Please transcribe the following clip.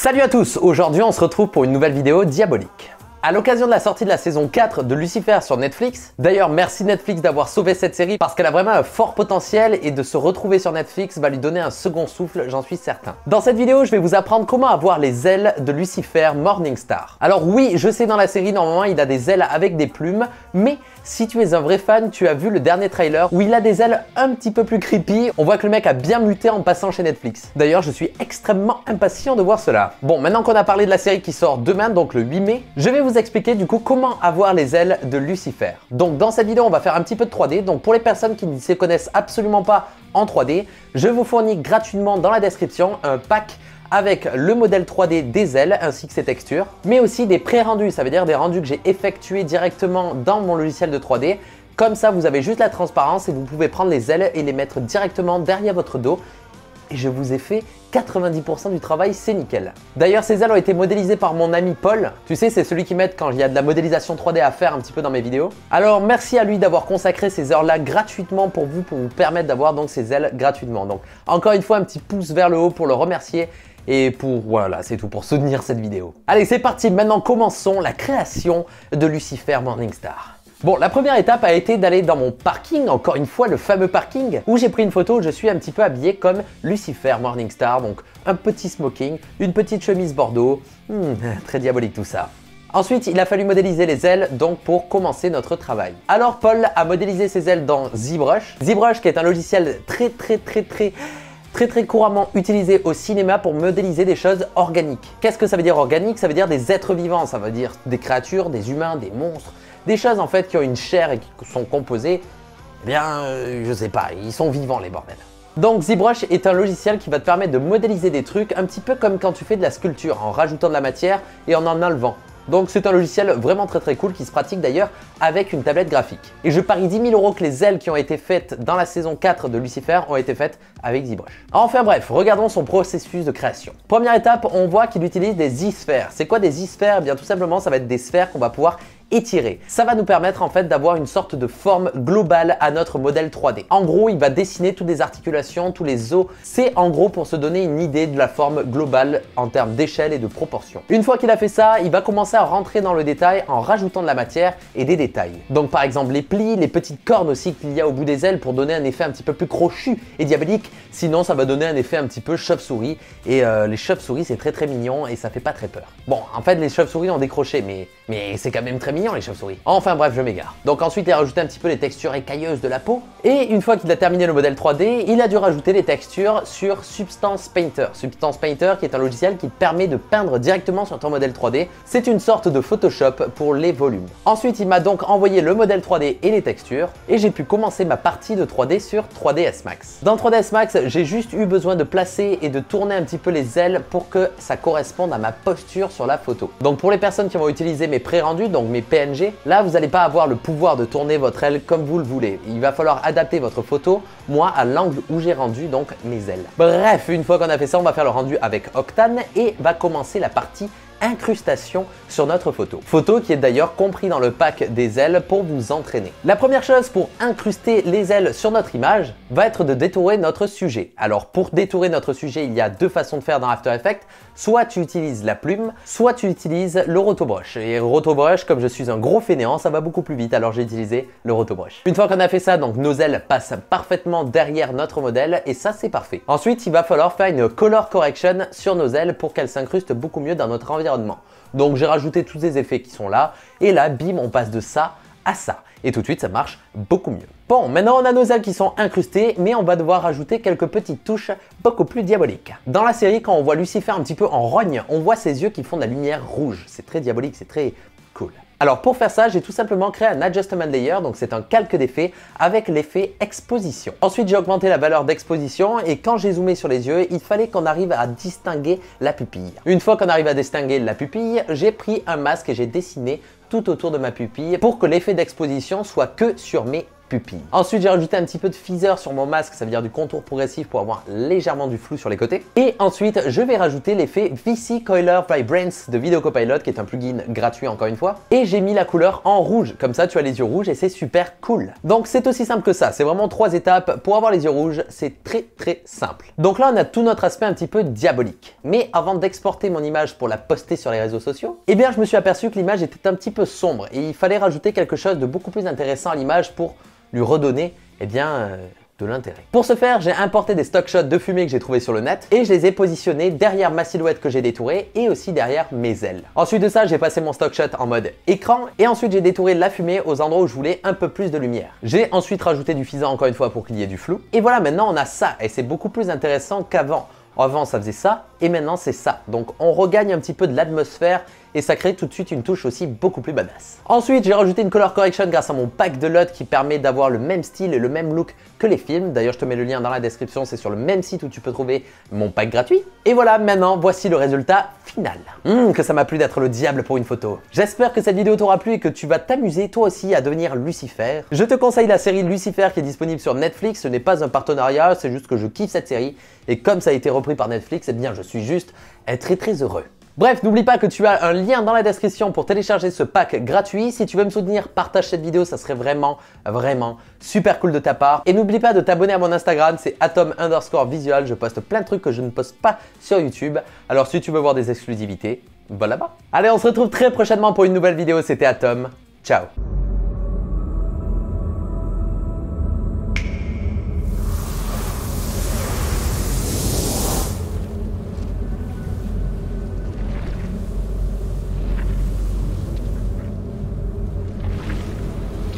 Salut à tous, aujourd'hui on se retrouve pour une nouvelle vidéo diabolique. À l'occasion de la sortie de la saison 4 de Lucifer sur Netflix, d'ailleurs merci Netflix d'avoir sauvé cette série parce qu'elle a vraiment un fort potentiel et de se retrouver sur Netflix va lui donner un second souffle, j'en suis certain. Dans cette vidéo, je vais vous apprendre comment avoir les ailes de Lucifer Morningstar. Alors oui, je sais dans la série normalement il a des ailes avec des plumes, mais si tu es un vrai fan, tu as vu le dernier trailer où il a des ailes un petit peu plus creepy. On voit que le mec a bien muté en passant chez Netflix. D'ailleurs, je suis extrêmement impatient de voir cela. Bon, maintenant qu'on a parlé de la série qui sort demain, donc le 8 mai, je vais vous expliquer du coup comment avoir les ailes de Lucifer. Donc dans cette vidéo, on va faire un petit peu de 3D. Donc pour les personnes qui ne se connaissent absolument pas en 3D, je vous fournis gratuitement dans la description un pack avec le modèle 3D des ailes ainsi que ses textures, mais aussi des pré-rendus, ça veut dire des rendus que j'ai effectués directement dans mon logiciel de 3D. Comme ça, vous avez juste la transparence et vous pouvez prendre les ailes et les mettre directement derrière votre dos. Et je vous ai fait 90% du travail, c'est nickel. D'ailleurs, ces ailes ont été modélisées par mon ami Paul. Tu sais, c'est celui qui m'aide quand il y a de la modélisation 3D à faire un petit peu dans mes vidéos. Alors, merci à lui d'avoir consacré ces heures-là gratuitement pour vous permettre d'avoir donc ces ailes gratuitement. Donc, encore une fois, un petit pouce vers le haut pour le remercier. Et voilà, c'est tout pour soutenir cette vidéo. Allez, c'est parti, maintenant commençons la création de Lucifer Morningstar. Bon, la première étape a été d'aller dans mon parking, encore une fois le fameux parking, où j'ai pris une photo où je suis un petit peu habillé comme Lucifer Morningstar, donc un petit smoking, une petite chemise bordeaux, très diabolique tout ça. Ensuite, il a fallu modéliser les ailes donc pour commencer notre travail. Alors Paul a modélisé ses ailes dans ZBrush. ZBrush qui est un logiciel très couramment utilisé au cinéma pour modéliser des choses organiques. Qu'est-ce que ça veut dire organique? Ça veut dire des êtres vivants, ça veut dire des créatures, des humains, des monstres, des choses en fait qui ont une chair et qui sont composées, eh bien, je sais pas, ils sont vivants les bordels. Donc ZBrush est un logiciel qui va te permettre de modéliser des trucs un petit peu comme quand tu fais de la sculpture, en rajoutant de la matière et en enlevant. Donc c'est un logiciel vraiment très cool qui se pratique d'ailleurs avec une tablette graphique. Et je parie 10 000 € que les ailes qui ont été faites dans la saison 4 de Lucifer ont été faites avec ZBrush. Enfin bref, regardons son processus de création. Première étape, on voit qu'il utilise des Z-sphères. C'est quoi des Z-sphères? Eh bien tout simplement, ça va être des sphères qu'on va pouvoir étirer. Ça va nous permettre en fait d'avoir une sorte de forme globale à notre modèle 3D. En gros, il va dessiner toutes les articulations, tous les os. C'est en gros pour se donner une idée de la forme globale en termes d'échelle et de proportion. Une fois qu'il a fait ça, il va commencer à rentrer dans le détail en rajoutant de la matière et des détails. Donc par exemple les plis, les petites cornes aussi qu'il y a au bout des ailes pour donner un effet un petit peu plus crochu et diabolique. Sinon, ça va donner un effet un petit peu chauve-souris. Et les chauves-souris, c'est très mignon et ça fait pas très peur. Bon, en fait, les chauves-souris ont des crochets, mais c'est quand même très mignon les chauves-souris. Enfin bref, je m'égare. Donc ensuite, il a rajouté un petit peu les textures écailleuses de la peau. Et une fois qu'il a terminé le modèle 3D, il a dû rajouter les textures sur Substance Painter. Substance Painter qui est un logiciel qui te permet de peindre directement sur ton modèle 3D. C'est une sorte de Photoshop pour les volumes. Ensuite, il m'a donc envoyé le modèle 3D et les textures. Et j'ai pu commencer ma partie de 3D sur 3ds Max. Dans 3ds Max, j'ai juste eu besoin de placer et de tourner un petit peu les ailes pour que ça corresponde à ma posture sur la photo. Donc pour les personnes qui vont utiliser mes pré-rendus, donc mes PNG, là vous n'allez pas avoir le pouvoir de tourner votre aile comme vous le voulez. Il va falloir adapter votre photo, moi à l'angle où j'ai rendu donc mes ailes. Bref, une fois qu'on a fait ça, on va faire le rendu avec Octane et va commencer la partie incrustation sur notre photo. Photo qui est d'ailleurs compris dans le pack des ailes pour vous entraîner. La première chose pour incruster les ailes sur notre image va être de détourer notre sujet. Alors pour détourer notre sujet, il y a deux façons de faire dans After Effects. Soit tu utilises la plume, soit tu utilises le rotobrush. Et le rotobrush, comme je suis un gros fainéant, ça va beaucoup plus vite, alors j'ai utilisé le rotobrush. Une fois qu'on a fait ça, donc nos ailes passent parfaitement derrière notre modèle et ça c'est parfait. Ensuite, il va falloir faire une color correction sur nos ailes pour qu'elles s'incrustent beaucoup mieux dans notre environnement. Donc j'ai rajouté tous ces effets qui sont là et là, bim, on passe de ça à ça. Et tout de suite, ça marche beaucoup mieux. Bon, maintenant on a nos ailes qui sont incrustées, mais on va devoir rajouter quelques petites touches beaucoup plus diaboliques. Dans la série, quand on voit Lucifer un petit peu en rogne, on voit ses yeux qui font de la lumière rouge. C'est très diabolique, c'est très cool. Alors pour faire ça, j'ai tout simplement créé un adjustment layer, donc c'est un calque d'effet avec l'effet exposition. Ensuite, j'ai augmenté la valeur d'exposition et quand j'ai zoomé sur les yeux, il fallait qu'on arrive à distinguer la pupille. Une fois qu'on arrive à distinguer la pupille, j'ai pris un masque et j'ai dessiné tout autour de ma pupille pour que l'effet d'exposition soit que sur mes pupille. Ensuite, j'ai rajouté un petit peu de feather sur mon masque, ça veut dire du contour progressif pour avoir légèrement du flou sur les côtés. Et ensuite, je vais rajouter l'effet VC Coiler Vibrance de Video Copilot, qui est un plugin gratuit encore une fois. Et j'ai mis la couleur en rouge, comme ça tu as les yeux rouges et c'est super cool. Donc c'est aussi simple que ça, c'est vraiment 3 étapes pour avoir les yeux rouges, c'est très simple. Donc là on a tout notre aspect un petit peu diabolique. Mais avant d'exporter mon image pour la poster sur les réseaux sociaux, eh bien je me suis aperçu que l'image était un petit peu sombre et il fallait rajouter quelque chose de beaucoup plus intéressant à l'image pour lui redonner de l'intérêt. Pour ce faire, j'ai importé des stock shots de fumée que j'ai trouvé sur le net et je les ai positionnés derrière ma silhouette que j'ai détourée et aussi derrière mes ailes. Ensuite de ça, j'ai passé mon stock shot en mode écran et ensuite j'ai détouré la fumée aux endroits où je voulais un peu plus de lumière. J'ai ensuite rajouté du physant encore une fois pour qu'il y ait du flou. Et voilà, maintenant on a ça et c'est beaucoup plus intéressant qu'avant. Avant ça faisait ça et maintenant c'est ça. Donc on regagne un petit peu de l'atmosphère et ça crée tout de suite une touche aussi beaucoup plus badass. Ensuite, j'ai rajouté une color correction grâce à mon pack de LUT qui permet d'avoir le même style et le même look que les films. D'ailleurs, je te mets le lien dans la description, c'est sur le même site où tu peux trouver mon pack gratuit. Et voilà, maintenant, voici le résultat final. Que ça m'a plu d'être le diable pour une photo. J'espère que cette vidéo t'aura plu et que tu vas t'amuser toi aussi à devenir Lucifer. Je te conseille la série Lucifer qui est disponible sur Netflix. Ce n'est pas un partenariat, c'est juste que je kiffe cette série. Et comme ça a été repris par Netflix, eh bien, je suis juste très heureux. Bref, n'oublie pas que tu as un lien dans la description pour télécharger ce pack gratuit. Si tu veux me soutenir, partage cette vidéo, ça serait vraiment super cool de ta part. Et n'oublie pas de t'abonner à mon Instagram, c'est atom_visual. Je poste plein de trucs que je ne poste pas sur YouTube. Alors si tu veux voir des exclusivités, va là-bas. Allez, on se retrouve très prochainement pour une nouvelle vidéo. C'était Atom. Ciao.